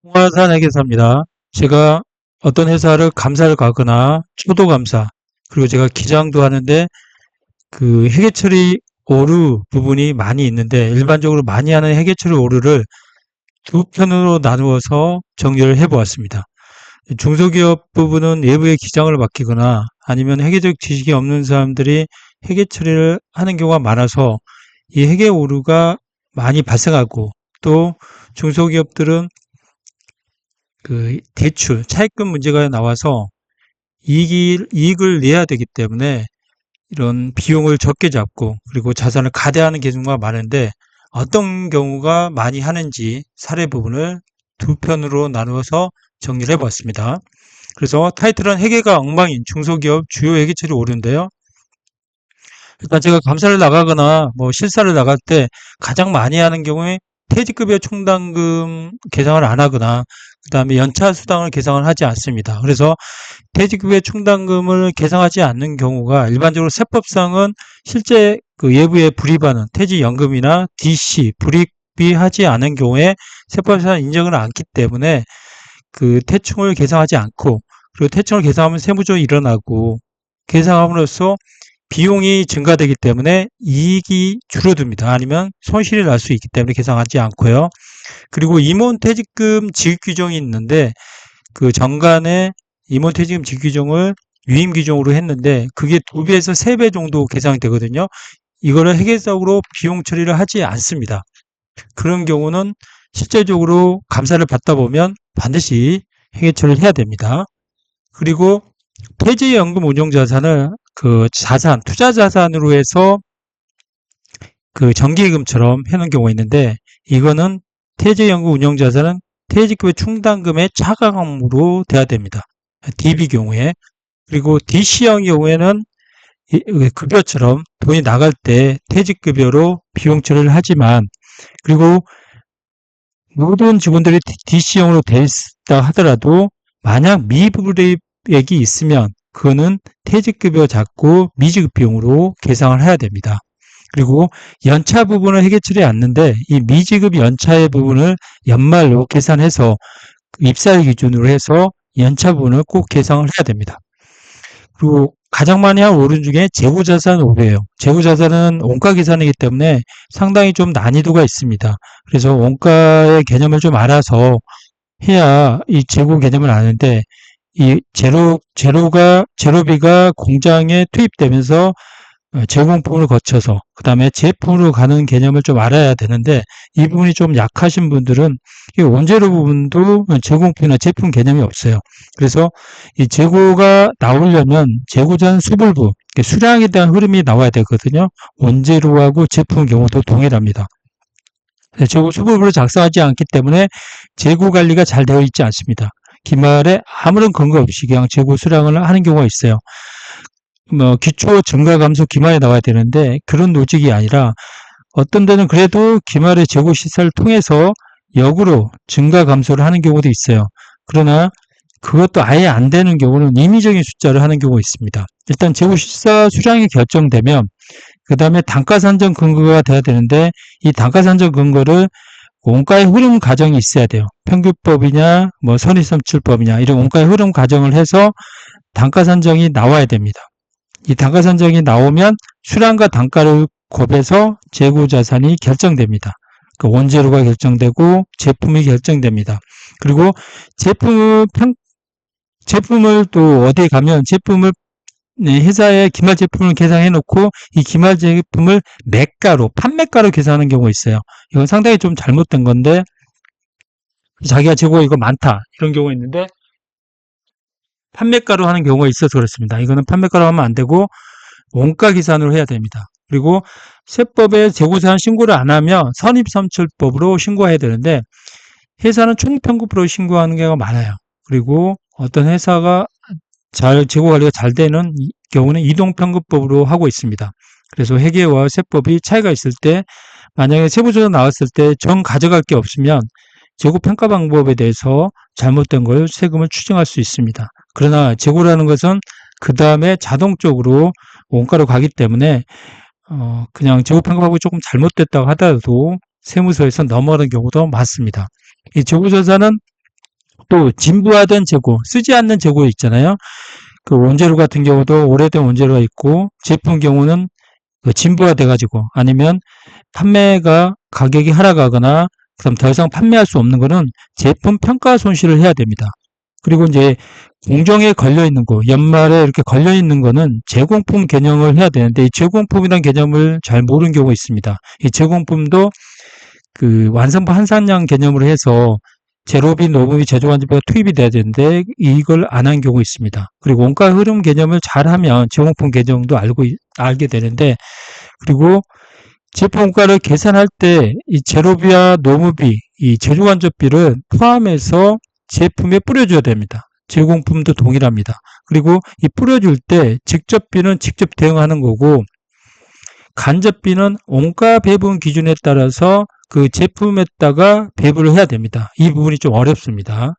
홍화산 회계사입니다. 제가 어떤 회사를 감사를 가거나 초도감사, 그리고 제가 기장도 하는데 그 회계처리 오류 부분이 많이 있는데, 일반적으로 많이 하는 회계처리 오류를 두 편으로 나누어서 정리를 해보았습니다. 중소기업 부분은 외부의 기장을 맡기거나 아니면 회계적 지식이 없는 사람들이 회계 처리를 하는 경우가 많아서 이 회계 오류가 많이 발생하고, 또 중소기업들은 그 대출, 차입금 문제가 나와서 이익을 내야 되기 때문에 이런 비용을 적게 잡고, 그리고 자산을 가대하는 경우가 많은데, 어떤 경우가 많이 하는지 사례 부분을 두 편으로 나누어서 정리를 해봤습니다. 그래서 타이틀은 회계가 엉망인 중소기업 주요 회계처리 오류인데요. 일단 제가 감사를 나가거나 뭐 실사를 나갈 때 가장 많이 하는 경우에 퇴직급여 충당금 계상을 안 하거나, 그다음에 연차 수당을 계상을 하지 않습니다. 그래서 퇴직급여 충당금을 계상하지 않는 경우가, 일반적으로 세법상은 실제 그 예부에 불입하는 퇴직연금이나 DC 불입이 하지 않은 경우에 세법상 인정을 않기 때문에 그 퇴충을 계상하지 않고, 그리고 퇴충을 계상하면 세무조정이 일어나고, 계상함으로써 비용이 증가되기 때문에 이익이 줄어듭니다. 아니면 손실이 날 수 있기 때문에 계상하지 않고요. 그리고 임원퇴직금 지급규정이 있는데, 그 정간에 임원퇴직금 지급규정을 유임규정으로 했는데 그게 2배에서 3배 정도 계상이 되거든요. 이거를 회계적으로 비용 처리를 하지 않습니다. 그런 경우는 실제적으로 감사를 받다 보면 반드시 회계 처리를 해야 됩니다. 그리고 퇴직연금 운용자산을 그 자산, 투자 자산으로 해서 그 정기예금처럼 해놓은 경우가 있는데, 이거는 퇴직연금 운용자산은 퇴직급여 충당금의 차감으로 돼야 됩니다. DB 경우에. 그리고 DC형 경우에는 급여처럼 돈이 나갈 때 퇴직급여로 비용 처리를 하지만, 그리고 모든 직원들이 DC형으로 돼 있다 하더라도 만약 미불이익이 있으면 그거는 퇴직급여 잡고 미지급 비용으로 계상을 해야 됩니다. 그리고 연차 부분은 회계 처리 않는데, 이 미지급 연차의 부분을 연말로 계산해서 입사일 기준으로 해서 연차 부분을 꼭 계상을 해야 됩니다. 그리고 가장 많이 한 오류 중에 재고자산 오류예요. 재고자산은 원가 계산이기 때문에 상당히 좀 난이도가 있습니다. 그래서 원가의 개념을 좀 알아서 해야 이 재고 개념을 아는데, 이 재료비가 공장에 투입되면서 제공품을 거쳐서 그 다음에 제품으로 가는 개념을 좀 알아야 되는데, 이 부분이 좀 약하신 분들은 이 원재료 부분도 제공품이나 제품 개념이 없어요. 그래서 이 재고가 나오려면 재고전 수불부, 수량에 대한 흐름이 나와야 되거든요. 원재료하고 제품 경우도 동일합니다. 재고 수불부를 작성하지 않기 때문에 재고 관리가 잘 되어 있지 않습니다. 기말에 아무런 근거 없이 그냥 재고 수량을 하는 경우가 있어요. 뭐 기초 증가 감소 기말에 나와야 되는데, 그런 노직이 아니라 어떤 데는 그래도 기말의 재고 시세를 통해서 역으로 증가 감소를 하는 경우도 있어요. 그러나 그것도 아예 안 되는 경우는 임의적인 숫자를 하는 경우가 있습니다. 일단 재고 시세 수량이 결정되면 그 다음에 단가 산정 근거가 돼야 되는데, 이 단가 산정 근거를 원가의 흐름 가정이 있어야 돼요. 평균법이냐 뭐 선입선출법이냐 이런 원가의 흐름 가정을 해서 단가 산정이 나와야 됩니다. 이 단가 산정이 나오면 수량과 단가를 곱해서 재고 자산이 결정됩니다. 그 원재료가 결정되고 제품이 결정됩니다. 그리고 제품을 또 어디에 가면 제품을 회사에 기말 제품을 계산해 놓고 이 기말 제품을 매가로 판매가로 계산하는 경우가 있어요. 이건 상당히 좀 잘못된 건데, 자기가 재고가 이거 많다 이런 경우가 있는데 판매가로 하는 경우가 있어서 그렇습니다. 이거는 판매가로 하면 안 되고 원가 계산으로 해야 됩니다. 그리고 세법에 재고사항 신고를 안 하면 선입선출법으로 신고해야 되는데, 회사는 총평급으로 신고하는 경우가 많아요. 그리고 어떤 회사가 재고 관리가 잘 되는 경우는 이동평급법으로 하고 있습니다. 그래서 회계와 세법이 차이가 있을 때, 만약에 세무조사 나왔을 때 정 가져갈 게 없으면 재고 평가 방법에 대해서 잘못된 걸 세금을 추징할 수 있습니다. 그러나 재고라는 것은 그 다음에 자동적으로 원가로 가기 때문에 그냥 재고 평가하고 조금 잘못됐다고 하더라도 세무서에서 넘어가는 경우도 많습니다. 이 재고조사는 또 진부하던 재고, 쓰지 않는 재고 있잖아요. 그 원재료 같은 경우도 오래된 원재료가 있고, 제품 경우는 그 진부가 돼가지고, 아니면 판매가 가격이 하락하거나, 그럼 더 이상 판매할 수 없는 거는 제품 평가 손실을 해야 됩니다. 그리고 이제 공정에 걸려 있는 거, 연말에 이렇게 걸려 있는 거는 제공품 개념을 해야 되는데, 이 제공품이라는 개념을 잘 모르는 경우가 있습니다. 이 제공품도 그 완성품 한산량 개념으로 해서 제로비, 노무비, 제조관리비가 투입이 돼야 되는데 이걸 안 한 경우가 있습니다. 그리고 원가 흐름 개념을 잘 하면 제공품 개념도 알게 되는데, 그리고 제품 원가를 계산할 때 이 제로비와 노무비, 이 제조간접비를 포함해서 제품에 뿌려줘야 됩니다. 제공품도 동일합니다. 그리고 이 뿌려줄 때 직접비는 직접 대응하는 거고, 간접비는 원가 배분 기준에 따라서 그 제품에다가 배분을 해야 됩니다. 이 부분이 좀 어렵습니다.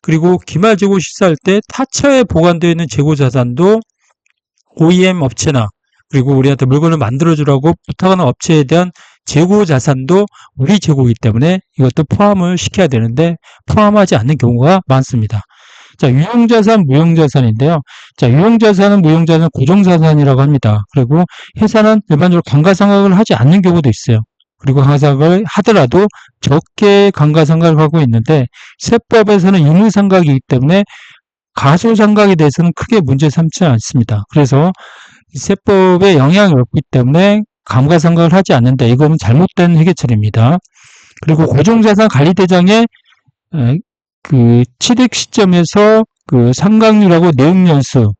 그리고 기말 재고 실사할 때 타처에 보관되어 있는 재고 자산도 OEM 업체나 그리고 우리한테 물건을 만들어주라고 부탁하는 업체에 대한 재고 자산도 우리 재고이기 때문에 이것도 포함을 시켜야 되는데 포함하지 않는 경우가 많습니다. 자, 유형자산, 무형자산인데요. 자, 유형자산은 무형자산, 고정자산이라고 합니다. 그리고 회사는 일반적으로 감가상각을 하지 않는 경우도 있어요. 그리고 감가상각을 하더라도 적게 감가상각을 하고 있는데 세법에서는 인후상각이기 때문에 가소상각에 대해서는 크게 문제 삼지 않습니다. 그래서 세법에 영향이 없기 때문에 감가상각을 하지 않는다. 이거는 잘못된 회계처리입니다. 그리고 고정자산 관리대장의 그 취득 시점에서 그 상각률하고 내역연수,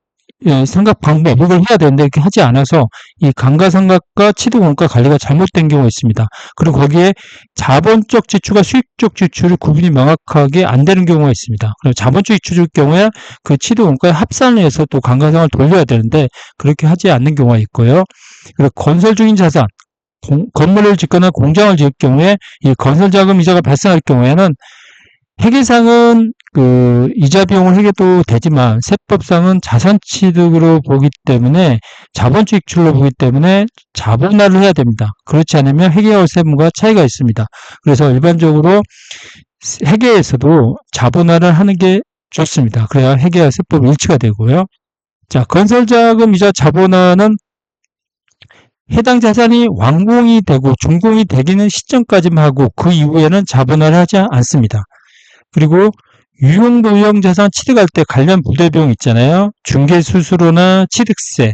상각 방법 이걸 해야 되는데 이렇게 하지 않아서 이 감가상각과 취득원가 관리가 잘못된 경우가 있습니다. 그리고 거기에 자본적 지출과 수익적 지출이 구분이 명확하게 안 되는 경우가 있습니다. 그리고 자본적 지출일 경우에 그 취득원가에 합산을 해서 또 감가상각을 돌려야 되는데 그렇게 하지 않는 경우가 있고요. 그리고 건설 중인 자산, 건물을 짓거나 공장을 지을 경우에 이 건설자금 이자가 발생할 경우에는 회계상은 그 이자 비용을 회계도 되지만 세법상은 자산 취득으로 보기 때문에 자본적 지출로 보기 때문에 자본화를 해야 됩니다. 그렇지 않으면 회계와 세무가 차이가 있습니다. 그래서 일반적으로 회계에서도 자본화를 하는 게 좋습니다. 그래야 회계와 세법이 일치가 되고요. 자, 건설자금 이자 자본화는 해당 자산이 완공이 되고 준공이 되기는 시점까지만 하고 그 이후에는 자본화를 하지 않습니다. 그리고 유용 무용 자산 취득할 때 관련 부대 비용 있잖아요. 중개 수수료나 취득세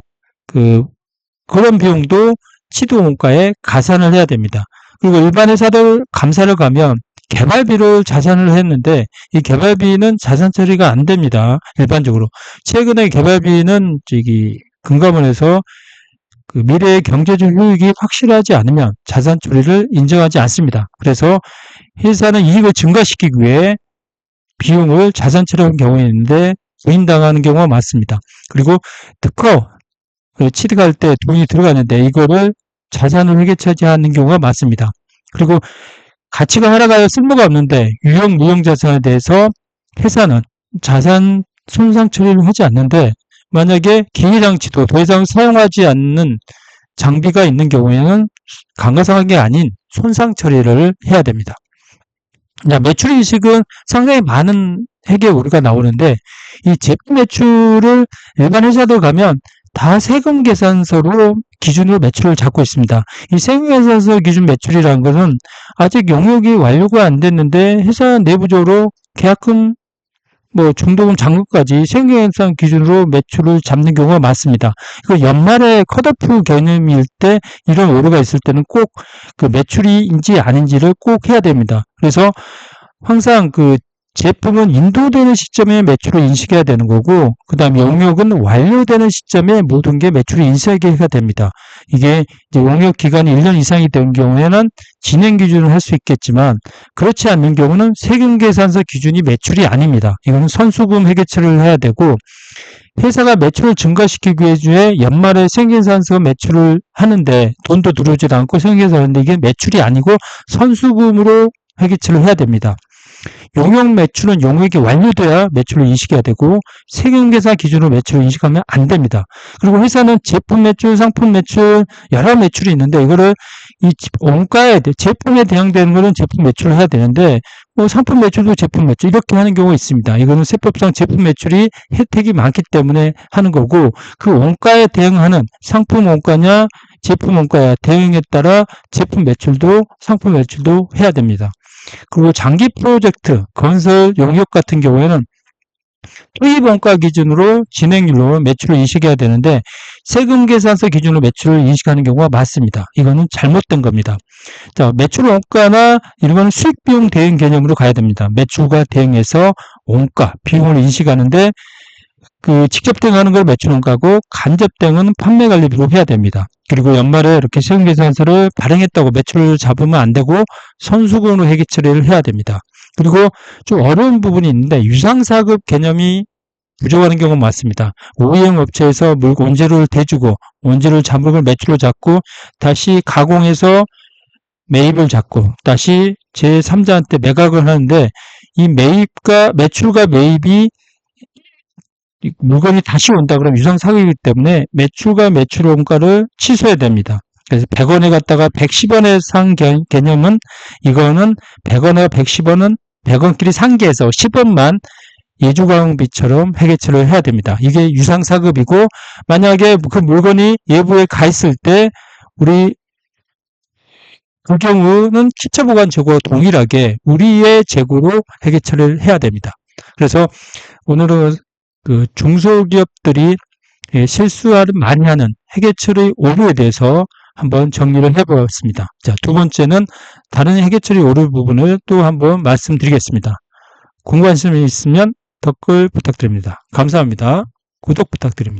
그런 비용도 취득 원가에 가산을 해야 됩니다. 그리고 일반 회사들 감사를 가면 개발비를 자산을 했는데 이 개발비는 자산 처리가 안 됩니다. 일반적으로 최근에 개발비는 금감원에서 그 미래의 경제적 효익이 확실하지 않으면 자산 처리를 인정하지 않습니다. 그래서 회사는 이익을 증가시키기 위해 비용을 자산 처리하는 경우에 있는데 부인당하는 경우가 많습니다. 그리고 특허 취득할 때 돈이 들어가는데 이거를 자산을 회계처리하는 경우가 많습니다. 그리고 가치가 하락하여 쓸모가 없는데 유형 무형 자산에 대해서 회사는 자산 손상 처리를 하지 않는데 만약에 기계장치도 더 이상 사용하지 않는 장비가 있는 경우에는 감가상각이 아닌 손상 처리를 해야 됩니다. 매출인식은 상당히 많은 회계 오류가 나오는데 이 제품 매출을 일반 회사들 가면 다 세금 계산서로 기준으로 매출을 잡고 있습니다. 이 세금 계산서 기준 매출이라는 것은 아직 용역이 완료가 안 됐는데 회사 내부적으로 계약금 중도금 잔금까지 세금 계산 기준으로 매출을 잡는 경우가 많습니다. 그 연말에 컷오프 개념일 때 이런 오류가 있을 때는 꼭 그 매출인지 아닌지를 꼭 해야 됩니다. 그래서 항상 그 제품은 인도되는 시점에 매출을 인식해야 되는 거고 그 다음에 용역은 완료되는 시점에 모든 게 매출이 인식해야 됩니다. 이게 이제 용역 기간이 1년 이상이 된 경우에는 진행 기준을 할 수 있겠지만 그렇지 않는 경우는 세금계산서 기준이 매출이 아닙니다. 이거는 선수금 회계처리를 해야 되고 회사가 매출을 증가시키기 위해 연말에 세금계산서 매출을 하는데 돈도 들어오지도 않고 세금계산을 하는데 이게 매출이 아니고 선수금으로 회계처리를 해야 됩니다. 용역 매출은 용역이 완료돼야 매출을 인식해야 되고 세금계산 기준으로 매출을 인식하면 안 됩니다. 그리고 회사는 제품 매출, 상품 매출, 여러 매출이 있는데 이거를 이 원가에 제품에 대응되는 거는 제품 매출을 해야 되는데 상품 매출도 제품 매출 이렇게 하는 경우가 있습니다. 이거는 세법상 제품 매출이 혜택이 많기 때문에 하는 거고 그 원가에 대응하는 상품 원가냐 제품 원가에 대응에 따라 제품 매출도 상품 매출도 해야 됩니다. 그리고 장기 프로젝트, 건설 용역 같은 경우에는 투입 원가 기준으로 진행률로 매출을 인식해야 되는데 세금 계산서 기준으로 매출을 인식하는 경우가 많습니다. 이거는 잘못된 겁니다. 자, 매출 원가나 이런 건 수익 비용 대응 개념으로 가야 됩니다. 매출과 대응해서 원가, 비용을 인식하는데 그 직접 대응하는 걸 매출 원가고 간접 대응은 판매 관리비로 해야 됩니다. 그리고 연말에 이렇게 세금 계산서를 발행했다고 매출을 잡으면 안 되고 선수금으로 회계 처리를 해야 됩니다. 그리고 좀 어려운 부분이 있는데 유상사급 개념이 부족하는 경우가 많습니다. OEM 업체에서 원재료를 대주고 원재료를 잡은 걸 매출로 잡고 다시 가공해서 매입을 잡고 다시 제3자한테 매각을 하는데 이 매출과 매입이 물건이 다시 온다 그러면 유상사급이기 때문에 매출과 매출 원가를 취소해야 됩니다. 그래서 100원에 갔다가 110원에 산 개념은 이거는 100원에 110원은 100원끼리 상계해서 10원만 예주가공비처럼 회계처리를 해야 됩니다. 이게 유상사급이고 만약에 그 물건이 예부에 가 있을 때 우리 그 경우는 기초보관 재고와 동일하게 우리의 재고로 회계 처리를 해야 됩니다. 그래서 오늘은 그 중소기업들이 실수를 많이 하는 회계 처리 오류에 대해서 한번 정리를 해보았습니다. 자, 두 번째는 다른 회계 처리 오류 부분을 또 한번 말씀드리겠습니다. 궁금하신 점이 있으면 댓글 부탁드립니다. 감사합니다. 구독 부탁드립니다.